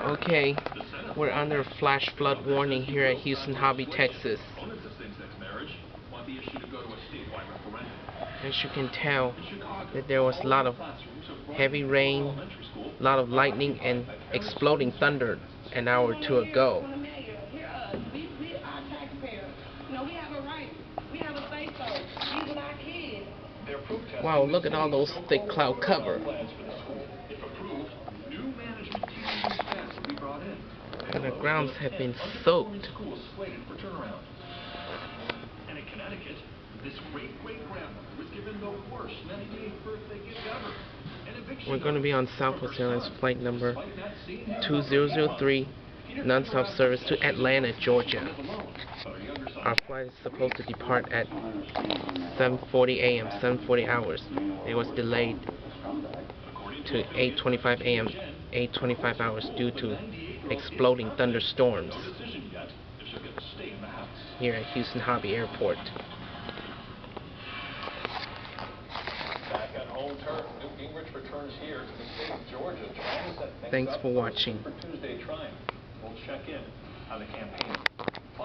Okay, we're under flash flood warning here at Houston Hobby, Texas. As you can tell, that there was a lot of heavy rain, a lot of lightning, and exploding thunder an hour or two ago. Wow, look at all those thick cloud cover. And the grounds have been soaked. And in Connecticut, this great-great-grandmother was given the worst 98th birthday gift ever. We're going to be on Southwest Airlines flight number 2003, non-stop service to Atlanta, Georgia. Our flight is supposed to depart at 7:40 a.m., 7:40 hours. It was delayed to 8:25 a.m., 8:25 hours due to exploding thunderstorms here at Houston Hobby Airport. Back at home turf, Newt Gingrich returns here to the state of Georgia, trying to set things Thanks up for watching. for Tuesday triumph. We'll check in on the campaign.